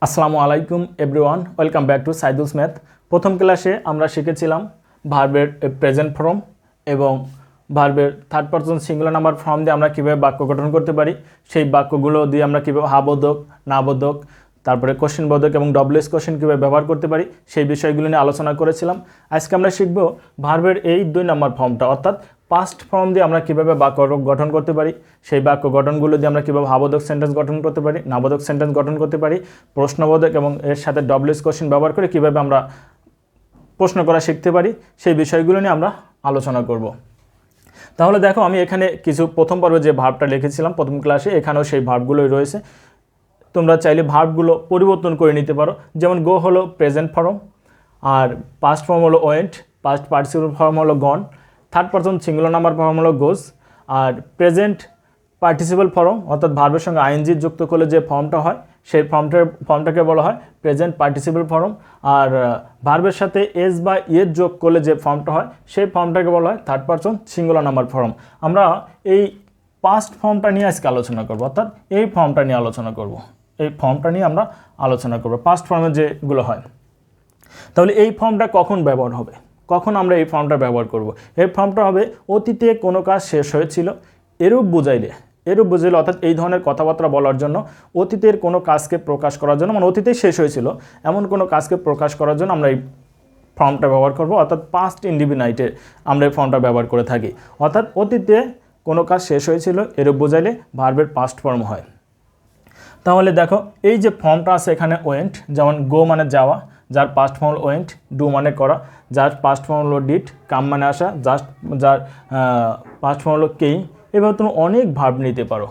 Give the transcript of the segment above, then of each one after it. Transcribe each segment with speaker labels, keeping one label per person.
Speaker 1: আসসালামু আলাইকুম everyone, welcome back to Saidul's math. প্রথম ক্লাসে আমরা শিখেছিলাম ভার্বের প্রেজেন্ট ফর্ম এবং ভার্বের third person singular number form দিয়ে আমরা কীভাবে বাক্য গঠন করতে পারি, সেই বাক্যগুলো দিয়ে আমরা কীভাবে হাবোধক, নাবোধক, তারপরে কোশ্চেন বোধক এবং ডব্লিউএস কোশ্চেন কীভাবে ব্যবহার করতে পারি সেই বিষয়গুলো নিয়ে আলোচনা করেছিলাম। আজকে আমরা শিখব ভার্বের এই 2 নম্বর ফর্মটা, অর্থাৎ পাস্ট ফর্ম দিয়ে আমরা কীভাবে বাক্য গঠন করতে পারি, সেই বাক্য গঠনগুলো দিয়ে আমরা কীভাবে হাবোধক সেন্টেন্স গঠন করতে পারি, নাবোধক সেন্টেন্স গঠন করতে পারি, প্রশ্নবোধক এবং এর সাথে ডব্লিউএস কোশ্চেন ব্যবহার করে কীভাবে আমরা প্রশ্ন করা শিখতে পারি, সেই বিষয়গুলো নিয়ে আমরা আলোচনা করব। তাহলে দেখো, আমি এখানে কিছু প্রথম পর্বে যে ভার্বটা লিখেছিলাম প্রথম ক্লাসে, এখানেও সেই ভার্বগুলোই রয়েছে। তোমরা চাইলে ভার্বগুলো পরিবর্তন করে নিতে পারো। যেমন গো হলো প্রেজেন্ট ফর্ম, আর পাস্ট ফর্ম হলো ওয়েন্ট, পাস্ট পার্টিসিপল ফর্ম হলো gone, third person singular number form হলো গোজ, আর প্রেজেন্ট পার্টিসিপল ফর্ম অর্থাৎ ভার্বের সঙ্গে আইএনজি যুক্ত করলে যে ফর্মটা হয় সেই ফর্মটাকে বলা হয় প্রেজেন্ট পার্টিসিপল ফর্ম, আর ভার্বের সাথে এস বা ইয়ের যোগ করলে যে ফর্মটা হয় সেই ফর্মটাকে বলা হয় third person singular number form. আমরা এই পাস্ট ফর্মটা নিয়ে আজকে আলোচনা করব, অর্থাৎ এই ফর্মটা নিয়ে আলোচনা করব, এই ফর্মটা নিয়ে আমরা আলোচনা করব, পাস্ট ফর্মে যেগুলো হয়। তাহলে এই ফর্মটা কখন ব্যবহার হবে, কখন আমরা এই ফর্মটা ব্যবহার করব? এই ফর্মটা হবে অতীতে কোনো কাজ শেষ হয়েছিল এরূপ বুঝাইলে অর্থাৎ এই ধরনের কথাবার্তা বলার জন্য, অতীতের কোনো কাজকে প্রকাশ করার জন্য, মানে অতীতেই শেষ হয়েছিল এমন কোনো কাজকে প্রকাশ করার জন্য আমরা এই ফর্মটা ব্যবহার করব, অর্থাৎ পাস্ট ইনডিফিনাইটে আমরা এই ফর্মটা ব্যবহার করে থাকি। অর্থাৎ অতীতে কোনো কাজ শেষ হয়েছিল এরূপ বোঝাইলে ভার্বের পাস্ট ফর্ম হয়। তাহলে দেখো, এই যে ফর্মটা আছে এখানে ওয়েন্ট, যেমন গো মানে যাওয়া, যার পাস্ট ফর্ম হলো ওয়েন্ট, ডু মানে করা, যার পাস্ট ফর্ম হলো ডিড, কাম মানে আসা, যার পাস্ট ফর্ম হলো কেইম। এবার তুমি অনেক ভার্ব নিতে পারো।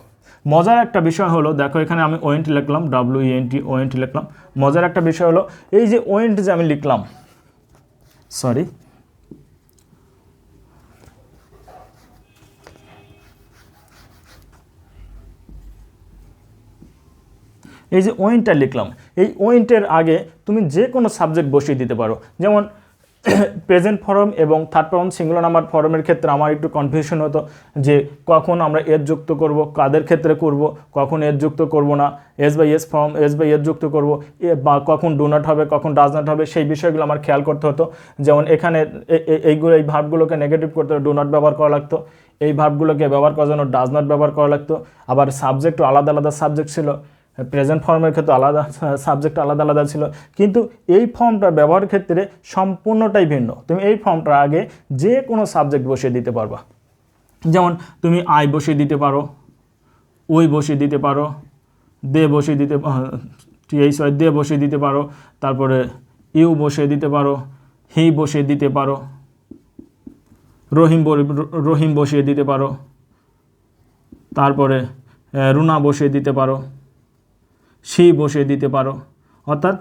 Speaker 1: মজার একটা বিষয় হলো, দেখো এখানে আমি ওয়েন্ট লিখলাম, WENT ওয়েন্ট লিখলাম। মজার একটা বিষয় হলো, এই যে ওয়েন্ট যে আমি লিখলাম, এই যে ওয়েন্টটা লিখলাম, এই ওয়েন্টের আগে তুমি যে কোনো সাবজেক্ট বসিয়ে দিতে পারো। যেমন প্রেজেন্ট ফর্ম এবং থার্ড পারসন সিঙ্গুলার নাম্বার ফর্মের ক্ষেত্রে আমার একটু কনফিউশন হতো যে কখন আমরা এর যুক্ত করব, কাদের ক্ষেত্রে করব, কখন এর যুক্ত করব না, S by S form S by এর যুক্ত করব, বা কখন ডু নট হবে, কখন ডাজ নট হবে, সেই বিষয়গুলো আমার খেয়াল করতে হতো। যেমন এখানে এই ভার্বগুলোকে নেগেটিভ করতে হলে ডু নট ব্যবহার করা লাগতো, এই ভার্বগুলোকে ব্যবহার করার জন্য ডাজ নট ব্যবহার করা লাগতো। আবার সাবজেক্টও আলাদা আলাদা সাবজেক্ট ছিল, প্রেজেন্ট ফর্মের ক্ষেত্রে আলাদা সাবজেক্ট আলাদা আলাদা ছিল, কিন্তু এই ফর্মটার ব্যবহারের ক্ষেত্রে সম্পূর্ণটাই ভিন্ন। তুমি এই ফর্মটার আগে যে কোনো সাবজেক্ট বসিয়ে দিতে পারবা। যেমন তুমি আই বসিয়ে দিতে পারো, ওই বসিয়ে দিতে পারো, দে বসিয়ে দিতে দে বসিয়ে দিতে পারো, তারপরে ইউ বসিয়ে দিতে পারো, হি বসিয়ে দিতে পারো, রহিম বসিয়ে দিতে পারো, তারপরে রুনা বসিয়ে দিতে পারো, সি বসিয়ে দিতে পারো। অর্থাৎ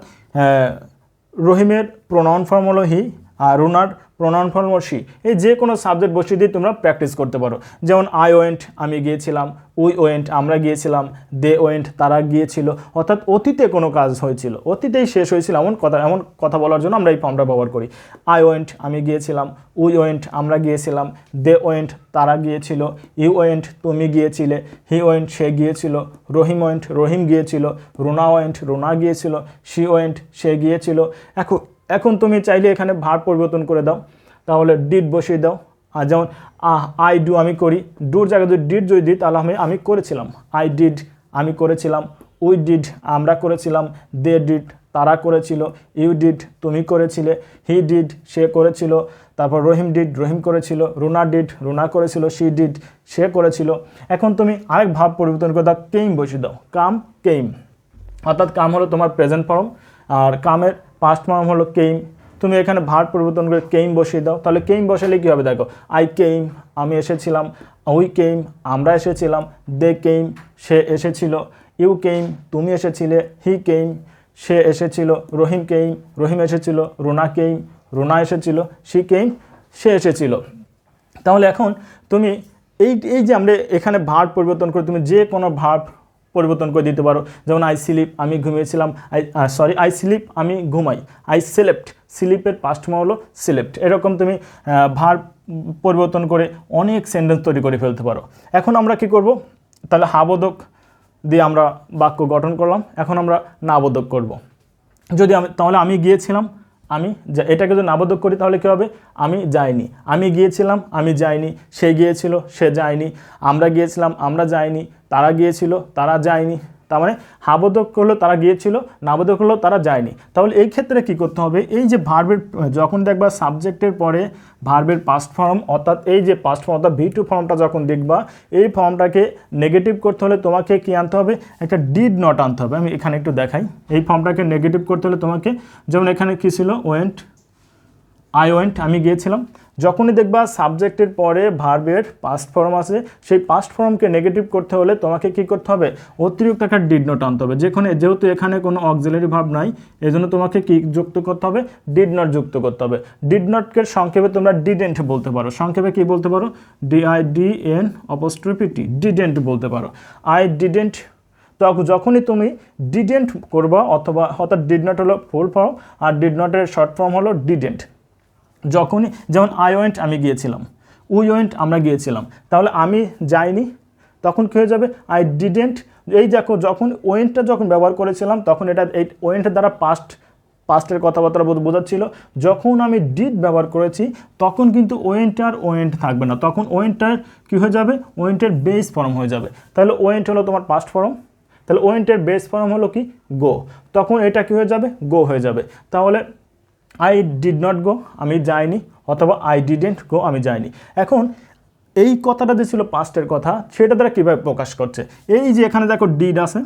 Speaker 1: রহিমের প্রোনাউন ফর্ম হলো হি, আর রুনার প্রোনাউন ফর্ম হলো সি। এই যে কোনো সাবজেক্ট বসিয়ে দিয়ে তোমরা প্র্যাকটিস করতে পারো। যেমন আই ওয়েন্ট আমি গিয়েছিলাম, উই ওয়েন্ট আমরা গিয়েছিলাম, দে ওয়েন্ট তারা গিয়েছিল। অর্থাৎ অতীতে কোনো কাজ হয়েছিল, অতীতেই শেষ হয়েছিল এমন কথা বলার জন্য আমরা এই ফর্মটা ব্যবহার করি। আই ওয়েন্ট আমি গিয়েছিলাম, উই ওয়েন্ট আমরা গিয়েছিলাম, দে ওয়েন্ট তারা গিয়েছিল, ইউ ওয়েন্ট তুমি গিয়েছিলে, হি ওয়েন্ট সে গিয়েছিল, রহিম গিয়েছিল, রুনা ওয়েন্ট রুনা গিয়েছিল, সি ওয়েন্ট সে গিয়েছিল। এখন তুমি চাইলে এখানে ভার্ব পরিবর্তন করে দাও, তাহলে ডিড বসিয়ে দাও। আর যেমন আই ডু আমি করি, ডুর জায়গায় যদি ডিড যদি দিই তাহলে আমি করেছিলাম, আই ডিড আমি করেছিলাম, উই ডিড আমরা করেছিলাম, দে ডিড তারা করেছিল, ইউ ডিড তুমি করেছিলে, হি ডিড সে করেছিল, তারপর রহিম ডিড রহিম করেছিল, রুনা ডিড রুনা করেছিল, সি ডিড সে করেছিল। এখন তুমি আরেক ভাব পরিবর্তন করে দাও, কেইম বসিয়ে দাও, কাম কেইম। অর্থাৎ কাম হলো তোমার প্রেজেন্ট ফর্ম, আর কামের পাস্ট ফর্ম হলো কেইম। তুমি এখানে ভার্ব পরিবর্তন করে কেইম বসিয়ে দাও, তাহলে কেইম বসালে কী হবে দেখো, আই কেইম আমি এসেছিলাম, উই কেইম আমরা এসেছিলাম, দে কেইম সে এসেছিল, ইউ কেইম তুমি এসেছিলে, হি কেইম সে এসেছিল, রহিম কেইম রহিম এসেছিল, রুনা কেইম রুনা এসেছিল, সি কেইম সে এসেছিল। তাহলে এখন তুমি এই যে আমরা এখানে ভার্ব পরিবর্তন করে তুমি যে কোনো ভার্ব পরিবর্তন করে দিতে পারো। যেমন আই স্লিপ আমি ঘুমিয়েছিলাম, আই স্লিপ আমি ঘুমাই, আই স্লেপ্ট স্লিপের পাস্ট ফর্ম হলো স্লেপ্ট। এরকম তুমি ভার্ব পরিবর্তন করে অনেক সেন্টেন্স তৈরি করে ফেলতে পারো। এখন আমরা কি করব, তাহলে হাবোধক দিয়ে আমরা বাক্য গঠন করলাম। এখন আমরা নাবোধক করব। যদি তাহলে আমি গিয়েছিলাম, এটাকে যদি নাবোধক করি তাহলে কী হবে? আমি যাইনি, আমি গিয়েছিলাম, আমি যাইনি, সে গিয়েছিল, সে যায়নি, আমরা গিয়েছিলাম, আমরা যাইনি, তারা গিয়েছিল, তারা যায়নি। তার মানে হাবোধক হলো তারা গিয়েছিল, নাবোধক হলো তারা যায়নি। তাহলে এই ক্ষেত্রে কি করতে হবে? এই যে ভার্বের যখন দেখবা সাবজেক্টের পরে ভার্বের পাস্ট ফর্ম, অর্থাৎ এই যে পাস্ট ফর্ম অর্থাৎ V2 ফর্মটা যখন দেখবা, এই ফর্মটাকে নেগেটিভ করতে হলে তোমাকে কি আনতে হবে? একটা ডিড নট আনতে হবে। আমি এখানে একটু দেখাই। এই ফর্মটাকে নেগেটিভ করতে হলে তোমাকে, যেমন এখানে কী ছিল? আই ওয়েন্ট, আমি গিয়েছিলাম। যখনই দেখবা সাবজেক্টের পরে ভার্বের পাস্ট ফর্ম আছে, সেই পাস্ট ফর্মকে নেগেটিভ করতে হলে তোমাকে কি করতে হবে? অতিরিক্ত একটা ডিড নট আনতে হবে। যেহেতু এখানে কোনো অক্সিলারি ভার্ব নাই, এই জন্য তোমাকে কি যুক্ত করতে হবে? ডিড নট যুক্ত করতে হবে। ডিড নটকে সংক্ষেপে তোমরা ডিডেন্ট বলতে পারো। সংক্ষেপে কি বলতে পারো? DIDN''T, ডিডেন্ট বলতে পারো। আই ডিডেন্ট, যখনই তুমি ডিডেন্ট করবা, অর্থাৎ ডিড নট হলো ফুল ফর্ম আর ডিড নটের শর্ট ফর্ম হলো ডিডেন্ট। যখনই, যেমন আই ওয়েন্ট, আমি গিয়েছিলাম, উই ওয়েন্ট, আমরা গিয়েছিলাম, তাহলে আমি যাইনি, তখন কী হয়ে যাবে? I didn't. এই দেখো, যখন ওয়েন্টটা যখন ব্যবহার করেছিলাম তখন এটা এই ওয়েন্টের দ্বারা পাস্টের কথাবার্তা বোঝাচ্ছিল। যখন আমি ডিড ব্যবহার করেছি তখন কিন্তু ওয়েন্ট থাকবে না, তখন ওয়েন্টটার কী হয়ে যাবে? ওয়েন্টের বেস ফর্ম হয়ে যাবে। তাহলে ওয়েন্ট হলো তোমার পাস্ট ফর্ম, তাহলে ওয়েন্টের বেস ফর্ম হলো কি? গো। তখন এটা কী হয়ে যাবে? গো হয়ে যাবে। তাহলে আই ডিড নট গো, আমি যাইনি, অথবা আই ডিডেন্ট গো, আমি যাইনি। এখন এই কথাটা যে ছিল পাস্টের কথা, সেটা দ্বারা কীভাবে প্রকাশ করছে? এই যে এখানে দেখো ডিড আছে,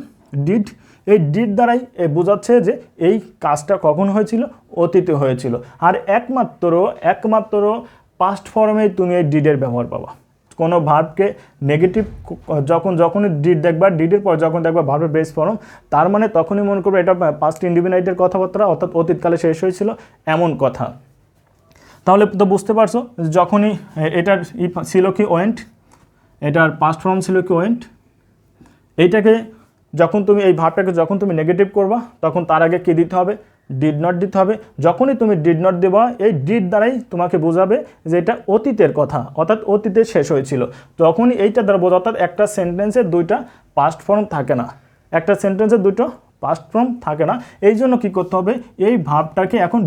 Speaker 1: ডিড, এই ডিড দ্বারাই বোঝাচ্ছে যে এই কাজটা কখন হয়েছিল? অতীতে হয়েছিল। আর একমাত্র পাস্ট ফর্মেই তুমি এই ডিডের ব্যবহার পাবা। কোনো ভার্বকে নেগেটিভ যখনই ডিড দেখবা, ডিডের পর যখন দেখবা ভার্বের বেস ফর্ম, তার মানে তখনই মনে করবে এটা পাস্ট ইনডিফিনাইটের কথাবার্তা, অর্থাৎ অতীতকালে শেষ হয়েছিল এমন কথা। তাহলে তো বুঝতে পারছো, যখনই এটার ছিল কি? ওয়েন্ট, এটার পাস্ট ফর্ম ছিল কি? ওয়েন্ট। এইটাকে যখন তুমি এই ভার্বটাকে যখন তুমি নেগেটিভ করবা, তখন তার আগে কী দিতে হবে? ডিড নট দিতে হবে। যখনই তুমি ডিড নট দেবা, এই ডিড দ্বারাই তোমাকে বোঝাবে যে এটা অতীতের কথা, অর্থাৎ অতীতে শেষ হয়েছিল। তখনই এইটা দ্বারা বোঝা, অর্থাৎ একটা সেন্টেন্সের দুইটা পাস্ট ফর্ম থাকে না, একটা সেন্টেন্সের দুটো পাস্ট ফর্ম থাকে না। এই জন্য কী করতে হবে? এই ভার্বটাকে এখন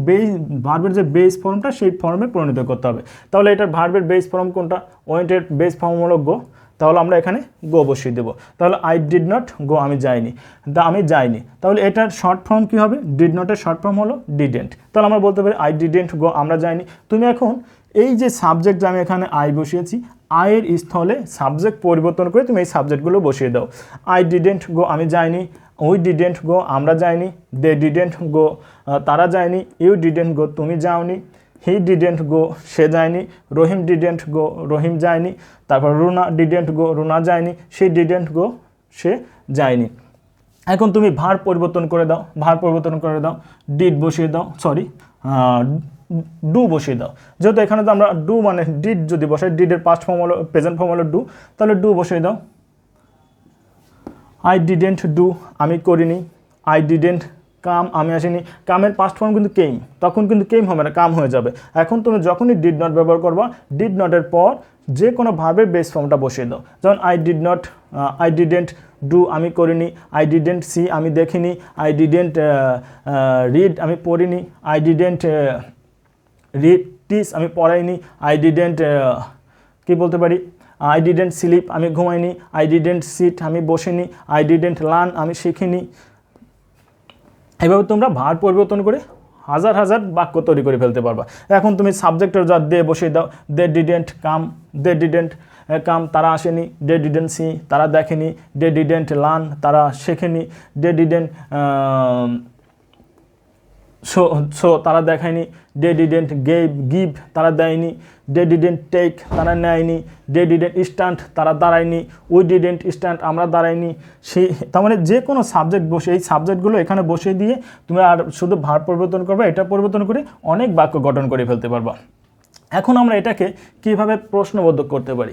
Speaker 1: ভার্বের যে বেস ফর্মটা, সেই ফর্মে পরিণত করতে হবে। তাহলে এটার ভার্বের বেস ফর্ম কোনটা? ওয়েন্টের বেস ফর্ম হলো গো, তাহলে আমরা এখানে গো বসিয়ে দেবো। তাহলে আই ডিড নট গো, আমি যাইনি, আমি যাইনি। তাহলে এটার শর্ট ফর্ম কী হবে? ডিড নটের শর্ট ফর্ম হলো ডিডেন্ট। তাহলে আমরা বলতে পারি আই ডিডেন্ট গো, আমরা যাইনি। তুমি এখন এই যে সাবজেক্ট, আমি এখানে আই বসিয়েছি, আয়ের স্থলে সাবজেক্ট পরিবর্তন করে তুমি এই সাবজেক্টগুলো বসিয়ে দাও। আই ডিডেন্ট গো, আমি যাইনি, উই ডিডেন্ট গো, আমরা যাইনি, দে ডিডেন্ট গো, তারা যায়নি, ইউ ডিডেন্ট গো, তুমি যাওনি, হি ডিডেন্ট গো, সে যায়নি, রহিম ডিডেন্ট গো, রহিম যায়নি, তারপর রুনা ডিডেন্ট গো, রুনা যায়নি, সে ডিডেন্ট গো, সে যায়নি। এখন তুমি ভার্ব পরিবর্তন করে দাও, ডিড বসিয়ে দাও, ডু বসিয়ে দাও। যেহেতু এখানে তো আমরা ডু মানে ডিড যদি বসাই, ডিডের পাস্ট ফর্ম হলো, প্রেজেন্ট ফর্ম হলো ডু, তাহলে ডু বসিয়ে দাও। আই ডিডেন্ট ডু, আমি করিনি, আই ডিডেন্ট কাম, আমি আসিনি। কামের পাস্ট ফর্ম কিন্তু কেম, তখন কিন্তু কেম হবে না, কাম হয়ে যাবে। এখন তুমি যখনই ডিড নট ব্যবহার করবা, ডিড নটের পর যে কোনো ভার্বের বেস ফর্মটা বসিয়ে দাও। যেমন আই ডিডেন্ট ডু, আমি করিনি, আই ডিডেন্ট সি, আমি দেখিনি, আই ডিডেন্ট রিড, আমি পড়িনি, আই ডিডেন্ট রিড টিচ, আমি পড়াইনি, আই ডিডেন্ট কি বলতে পারি? আই ডিডেন্ট স্লিপ, আমি ঘুমাইনি, আই ডিডেন্ট সিট, আমি বসিনি, আই ডিডেন্ট লার্ন, আমি শিখিনি। এইভাবে তোমরা ভার্ব পরিবর্তন করে হাজার বাক্য তৈরি করে ফেলতে পারবা। এখন তুমি সাবজেক্টের যা দে বসিয়ে দাও। দে ডিডেন্ট কাম, তারা আসেনি, দে ডিডেন্ট সি, তারা দেখেনি, দে ডিডেন্ট লার্ন, তারা শেখেনি, দে ডিডেন্ট শো, তারা দেখায়নি, দে ডিডেন্ট গিভ, তারা দেয়নি, দে ডিডেন্ট টেক, তারা নেয়নি, দে ডিডেন্ট স্ট্যান্ড, তারা দাঁড়ায়নি, উই ডিডেন্ট স্ট্যান্ড, আমরা দাঁড়াইনি। তার মানে যে কোনো সাবজেক্ট বসে, এই সাবজেক্টগুলো এখানে বসিয়ে দিয়ে তুমি আর শুধু ভার্ব পরিবর্তন করবে, এটা পরিবর্তন করে অনেক বাক্য গঠন করে ফেলতে পারবা। এখন আমরা এটাকে কিভাবে প্রশ্নবোধক করতে পারি?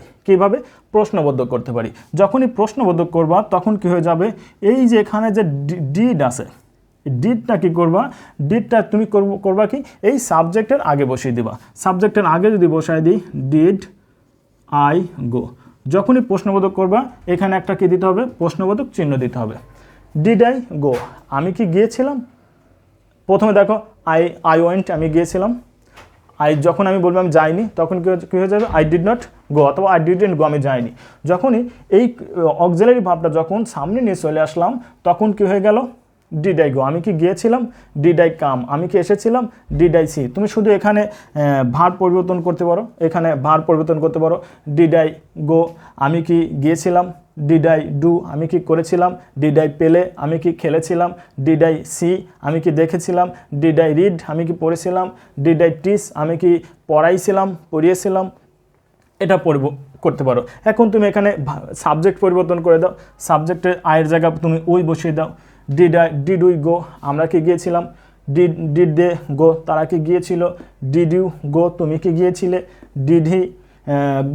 Speaker 1: যখনই প্রশ্নবোধক করবা, তখন কি হয়ে যাবে? এই যে এখানে যে ডিড আছে, ডিডটা কি করবা? ডিডটা তুমি করবা কি? এই সাবজেক্টের আগে বসিয়ে দিবা। সাবজেক্টের আগে যদি বসায় দিই ডিড আই গো, যখনই প্রশ্নবোধক করবা এখানে একটা কি দিতে হবে, প্রশ্নবোধক চিহ্ন দিতে হবে। ডিড আই গো, আমি কি গিয়েছিলাম? প্রথমে দেখো আই ওয়েন্ট, আমি গিয়েছিলাম। যখন আমি বলবো আমি যাইনি, তখন কী হয়ে যাবে, আই ডিড নট গো, অথবা আই ডিডন্ট গো, আমি যাইনি। যখনই এই অক্সিলারি ভার্বটা যখন সামনে নিয়ে চলে আসলাম, তখন কি হয়ে গেল, ডিড আই গো, আমি কি গিয়েছিলাম। ডিড আই কাম, আমি কি এসেছিলাম। ডিড আই সি, তুমি শুধু এখানে ভার্ব পরিবর্তন করতে পারো, এখানে ভার্ব পরিবর্তন করতে পারো। ডিড আই গো, আমি কি গিয়েছিলাম। ডিড আই ডু, আমি কি করেছিলাম। ডিড আই পেলে, আমি কি খেলেছিলাম। ডিড আই সি, আমি কি দেখেছিলাম। ডিড আই রিড, আমি কি পড়েছিলাম। ডিড আই টিচ, আমি কি পড়িয়েছিলাম। এটা করতে পারো। এখন তুমি এখানে সাবজেক্ট পরিবর্তন করে দাও, সাবজেক্টের আয়ের জায়গা তুমি ওই বসিয়ে দাও। ডিড উই গো, আমরা কি গিয়েছিলাম। ডিড দে গো, তারা কি গিয়েছিল। ডিড ইউ গো, তুমি কি গিয়েছিলে। ডিড হি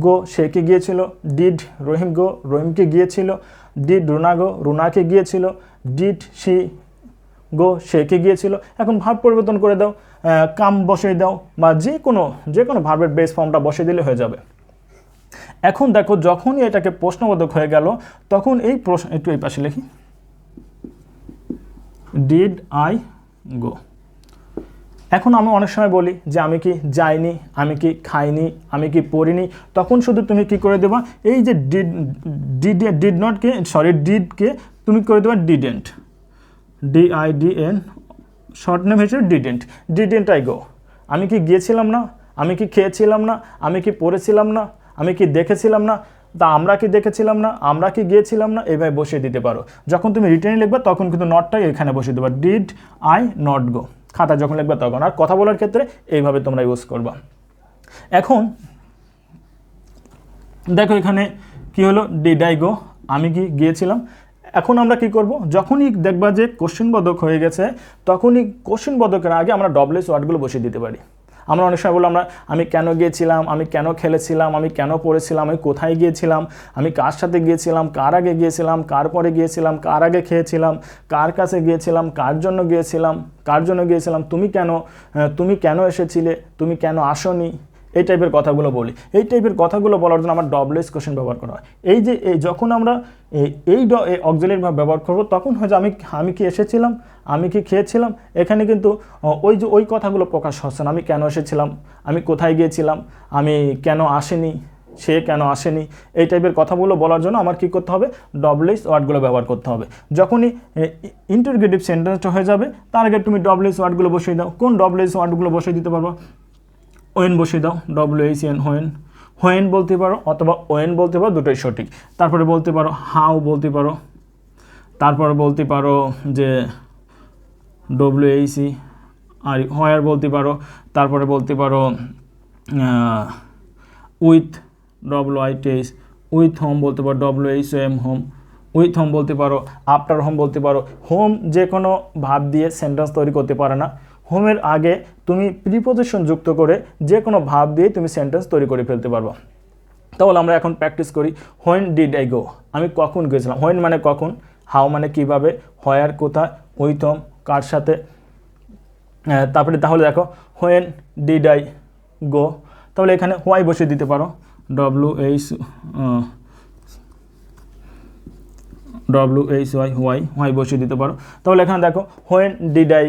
Speaker 1: গো, সে কি গিয়েছিল। ডিড রহিম গো, রহিম কি গিয়েছিল। ডিড রুনা গো, রুনা কি গিয়েছিল। ডিড শি গো, সে কি গিয়েছিল। এখন ভার্ব পরিবর্তন করে দাও, কাম বসিয়ে দাও, বা যে কোনো ভার্বের বেস ফর্মটা বসিয়ে দিলে হয়ে যাবে। এখন দেখো যখনই এটাকে প্রশ্নবোধক হয়ে গেল, তখন এই প্রশ্ন, একটু এই পাশে লিখি, ডিড আই গো। এখন আমি অনেক সময় বলি যে আমি কি যাইনি, আমি কি খাইনি, আমি কি পড়িনি, তখন শুধু তুমি কি করে দেবা, এই যে ডিড নটকে, সরি ডিডকে তুমি করে দেবা ডিডেন্ট, DIDN, শর্ট নেম হিসেবে ডিডেন্ট আই গো। আমি কি গিয়েছিলাম না, আমি কি খেয়েছিলাম না, আমি কি পড়েছিলাম না, আমি কি দেখেছিলাম না, তা আমরা কি দেখেছিলাম না, আমরা কি গিয়েছিলাম না, এইভাবে বসিয়ে দিতে পারো। যখন তুমি রিটেনে লিখবে তখন কিন্তু নটটাই এখানে বসিয়ে দেবা, ডিড আই নট গো। খাতা যখন লিখবে তখন। আর কথা বলার ক্ষেত্রে এইভাবে তোমরা ইউজ করবা। এখন দেখো এখানে কি হলো, ডিড আই গো, আমি কি গিয়েছিলাম। এখন আমরা কি করব, যখনই দেখবা যে কোশ্চেনবোধক হয়ে গেছে, তখনই কোশ্চেনবোধকের আগে আমরা ডবলএস ওয়ার্ডগুলো বসিয়ে দিতে পারি। আমরা অনেক সময় বললাম, আমি কেন গিয়েছিলাম, আমি কেন খেলেছিলাম, আমি কেন পড়েছিলাম, আমি কোথায় গিয়েছিলাম, আমি কার সাথে গিয়েছিলাম, কার আগে গিয়েছিলাম, কার পরে গিয়েছিলাম, কার আগে খেয়েছিলাম, কার কাছে গিয়েছিলাম, কার জন্য গিয়েছিলাম, তুমি কেন এসেছিলে, তুমি কেন আসোনি, এই টাইপের কথাগুলো বলি। এই টাইপের কথাগুলো বলার জন্য আমার ডবলএস কোশ্চেন ব্যবহার করা হয়। যখন আমরা এই অক্সিলারি ভার্ব ব্যবহার করব, তখন হয়তো আমি কি এসেছিলাম, আমি কি খেয়েছিলাম, এখানে কিন্তু ওই কথাগুলো প্রকাশ হচ্ছে না। আমি কেন এসেছিলাম, আমি কোথায় গিয়েছিলাম, আমি কেন আসেনি, সে কেন আসেনি, এই টাইপের কথাগুলো বলার জন্য আমার কি করতে হবে, ডবলএস ওয়ার্ডগুলো ব্যবহার করতে হবে। যখনই ইন্টারোগেটিভ সেন্টেন্সটা হয়ে যাবে, তার আগে তুমি ডবলএস ওয়ার্ডগুলো বসিয়ে দাও। কোন ডবলএস ওয়ার্ডগুলো বসিয়ে দিতে পারবো, ওয়েন বসিয়ে দাও, WHEN, হোয়েন বলতে পারো, অথবা ওয়েন বলতে পারো, দুটোই সঠিক। তারপরে বলতে পারো হাউ বলতে পারো, তারপরে বলতে পারো যে WHE আর হোয়ার বলতে পারো, তারপরে বলতে পারো উইথ, WITH, উইথ হোম বলতে পারো, WHOM, হোম, উইথ হোম বলতে পারো, আফটার হোম বলতে পারো। হোম যে কোনো ভাব দিয়ে সেন্টেন্স তৈরি করতে পারে না। হোমের আগে তুমি প্রিপোজিশন যুক্ত করে যে কোনো ভাব দিয়ে তুমি সেন্টেন্স তৈরি করে ফেলতে পারবো। তাহলে আমরা এখন প্র্যাকটিস করি। হোয়েন ডিড আই গো, আমি কখন গিয়েছিলাম। হোয়েন মানে কখন, হাউ মানে কিভাবে, হোয়ার কোথায়, উইথ হোম কার সাথে। তারপরে তাহলে দেখো হোয়েন ডিড আই গো, তাহলে এখানে হোয়াই বসিয়ে দিতে পারো, WHY, হোয়াই বসিয়ে দিতে পারো। তাহলে এখানে দেখো হোয়েন ডিড আই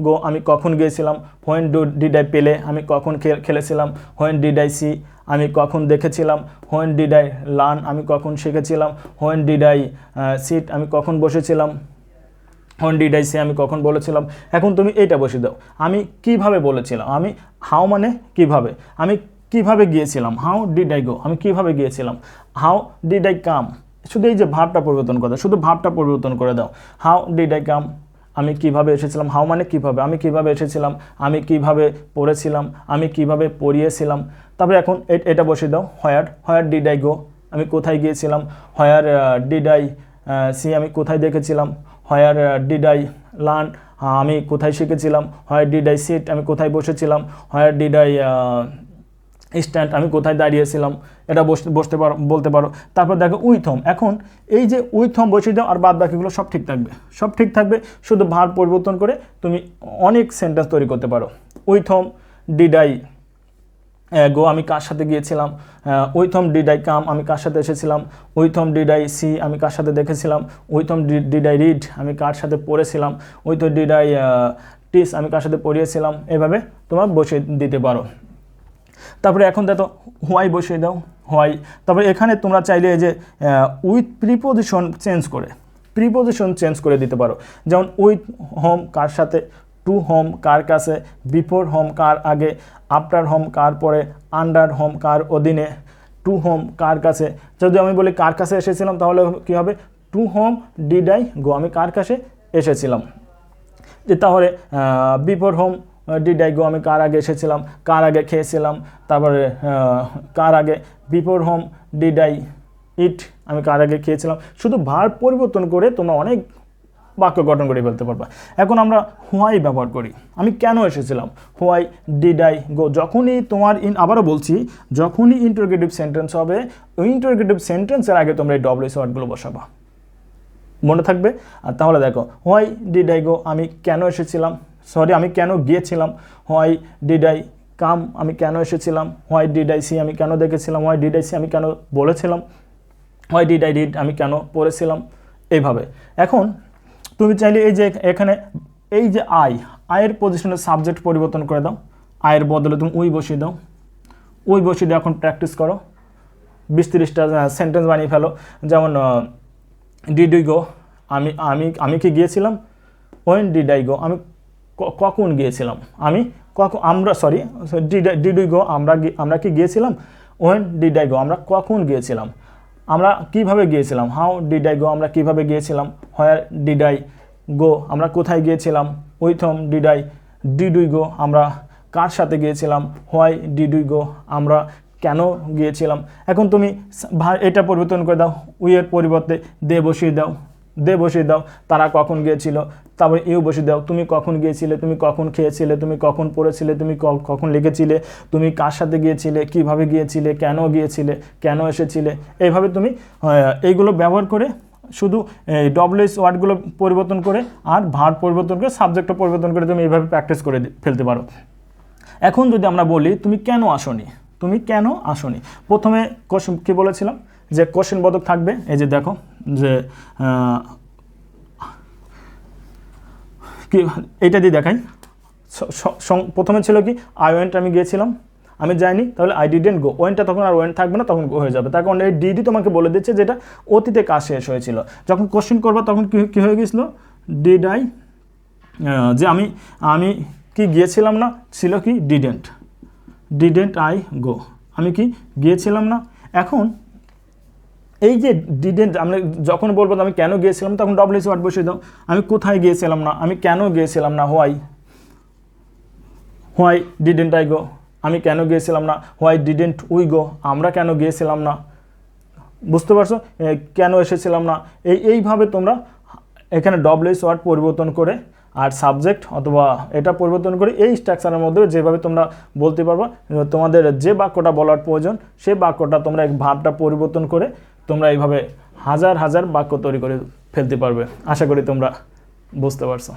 Speaker 1: গো, আমি কখন গিয়েছিলাম। হোয়েন ডিড আই পেলে, আমি কখন খেলেছিলাম। হোয়েন ডিড আই সি, আমি কখন দেখেছিলাম। হোয়েন ডিড আই লার্ন, আমি কখন শিখেছিলাম। হোয়েন ডিড আই সিট, আমি কখন বসেছিলাম। হোয়েন ডিড আই সে, আমি কখন বলেছিলাম। এখন তুমি এইটা বসে দাও, আমি কিভাবে বলেছিলাম। আমি হাউ মানে কিভাবে, আমি কিভাবে গিয়েছিলাম। হাউ ডিড আই গো, আমি কিভাবে গিয়েছিলাম। হাউ ডিড আই কাম, শুধু এই যে ভাবটা পরিবর্তন করে দাও, শুধু ভাবটা পরিবর্তন করে দাও। হাউ ডিড আই কাম, আমি কিভাবে এসেছিলাম। হাউ মানে কিভাবে, আমি কিভাবে এসেছিলাম, আমি কিভাবে পড়েছিলাম, আমি কিভাবে পড়িয়েছিলাম। তারপরে এখন এটা বসিয়ে দাও, হোয়ার ডিড আই গো, আমি কোথায় গিয়েছিলাম। হোয়ার ডিড আই সি, আমি কোথায় দেখেছিলাম। হোয়ার ডিড আই লার্ন, আমি কোথায় শিখেছিলাম। হোয়ার ডিড আই সিট, আমি কোথায় বসেছিলাম। হোয়ার ডিড আই স্ট্যান্ড, আমি কোথায় দাঁড়িয়েছিলাম। এটা বলতে পারো। তারপর দেখো উইথ হোম, এখন এই যে উইথ হোম বসিয়ে দাও, আর বাদ বাকিগুলো সব ঠিক থাকবে, শুধু ভার্ব পরিবর্তন করে তুমি অনেক সেন্টেন্স তৈরি করতে পারো। With home did I go আমি কার সাথে গিয়েছিলাম, উইথম ডিড আই কাম আমি কার সাথে এসেছিলাম, উইথম ডিড আই সি আমি কার সাথে দেখেছিলাম, উইথম ডিড আই রিড আমি কার সাথে পড়েছিলাম, উইথম ডিড আই টিস আমি কার সাথে পড়িয়েছিলাম। এভাবে তোমরা বসিয়ে দিতে পারো। তারপরে এখন দেখো হোয়াই বসিয়ে দাও, হোয়াই। তারপরে এখানে তোমরা চাইলে যে উইথ প্রিপোজিশন চেঞ্জ করে দিতে পারো। যেমন উইথ হোম কার সাথে, টু হোম কার কাছে, বিফোর হোম কার আগে, আফটার হোম কার পরে, আন্ডার হোম কার অধীনে, টু হোম কার কাছে। যদি আমি বলি কার কাছে এসেছিলাম তাহলে কী হবে, to home did I go আমি কার কাছে এসেছিলাম। তাহলে before home did I go আমি কার আগে এসেছিলাম, কার আগে খেয়েছিলাম। তারপরে কার আগে, before home did I eat আমি কার আগে খেয়েছিলাম। শুধু ভার্ব পরিবর্তন করে তোমরা অনেক বাক্য গঠন করে ফেলতে পারবা। এখন আমরা হোয়াই ব্যবহার করি, আমি কেন এসেছিলাম, হোয়াই ডিড আই গো। যখনই তোমার আবারও বলছি, যখনই ইন্টারোগেটিভ সেন্টেন্স হবে, ওই ইন্টারোগেটিভ সেন্টেন্সের আগে তোমরা এই ডব্লিউএস ওয়ার্ডগুলো বসাবা, মনে থাকবে। আর তাহলে দেখো হোয়াই ডিড আই গো আমি কেন এসেছিলাম, আমি কেন গিয়েছিলাম, হোয়াই ডিড আই কাম আমি কেন এসেছিলাম, হোয়াই ডিড আই সি আমি কেন দেখেছিলাম, হোয়াই ডিড আই সি আমি কেন বলেছিলাম, হোয়াই ডিড আই রিড আমি কেন পড়েছিলাম। এইভাবে এখন তুমি চাইলে এই যে এখানে এই যে আয়ের পজিশনের সাবজেক্ট পরিবর্তন করে দাও, আয়ের বদলে তুমি উই বসিয়ে দাও, উই বসিয়ে দিয়ে এখন প্র্যাকটিস করো, 20-30টা সেন্টেন্স বানিয়ে ফেলো। যেমন ডিড উই গো আমি আমি আমি কি গিয়েছিলাম, ওয়েন ডিড আই গো আমি কখন গিয়েছিলাম, ডিড উই গো আমরা কি গিয়েছিলাম, ওয়েন ডিড আই গো আমরা কখন গিয়েছিলাম, আমরা কিভাবে গিয়েছিলাম, হাউ ডিড আই গো আমরা কিভাবে গিয়েছিলাম, হোয়ার ডিড আই গো আমরা কোথায় গিয়েছিলাম, with whom did we go আমরা কার সাথে গিয়েছিলাম, হোয়াই ডিড উই গো আমরা কেন গিয়েছিলাম। এখন তুমি এটা পরিবর্তন করে দাও, উইয়ের পরিবর্তে দে বসিয়ে দাও, তারা কখন গিয়েছিল। তারপরে ইউ বসিয়ে দাও, তুমি কখন গিয়েছিলে, তুমি কখন খেয়েছিলে, তুমি কখন পড়েছিলে, তুমি কখন লিখেছিলে, তুমি কার সাথে গিয়েছিলে, কিভাবে গিয়েছিলে, কেন এসেছিলে। এইভাবে তুমি এইগুলো ব্যবহার করে শুধু ডব্লিউএস ওয়ার্ডগুলো পরিবর্তন করে আর ভার্ব পরিবর্তন করে সাবজেক্টটা পরিবর্তন করে তুমি এইভাবে প্র্যাকটিস করে ফেলতে পারো। এখন যদি আমরা বলি তুমি কেন আসনি, প্রথমে কোশ্চেন কী বলেছিলাম যে কোশ্চেন বোধক থাকবে। এই যে দেখো যে কি এইটা দিয়ে দেখাই, প্রথমে ছিল কি আই ওয়েন্ট আমি গিয়েছিলাম, আমি যাইনি, তাহলে আই ডিডেন্ট গো, ওয়েন্টটা তখন আর ওয়েন্ট থাকবে না, তখন গো হয়ে যাবে। তার কারণ এই ডিডি তোমাকে বলে দিচ্ছে যেটা অতীতে কাজ শেষ হয়েছিল। যখন কোশ্চেন করবো তখন কী হয়ে গেছিল, ডিড আই যে আমি কি গিয়েছিলাম না, ছিল কি ডিডেন্ট আই গো, আমি কি গিয়েছিলাম না। এখন এই যে ডিডেন্ট আমরা যখন বলবো আমি কেন গিয়েছিলাম তখন ডব্লিউএস ওয়ার্ড বসিয়ে দাও, আমি কোথায় গিয়েছিলাম না, আমি কেন গিয়েছিলাম না, হোয়াই ডিডেন্ট আই গো আমি কেন গিয়েছিলাম না, হোয়াই ডিডেন্ট উই গো আমরা কেন গিয়েছিলাম না। বুঝতে পারছো, কেন এসেছিলাম না। এইভাবে তোমরা এখানে ডব্লিউএস ওয়ার্ড পরিবর্তন করে আর সাবজেক্ট অথবা এটা পরিবর্তন করে এই স্ট্রাকচারের মধ্যে যেভাবে তোমরা বলতে পারবা, তোমাদের যে বাক্যটা বলার প্রয়োজন সেই বাক্যটা তোমরা এক ভাবটা পরিবর্তন করে তোমরা এইভাবে হাজার বাক্য তৈরি করে ফেলতে পারবে। আশা করি তোমরা বুঝতে পারছো।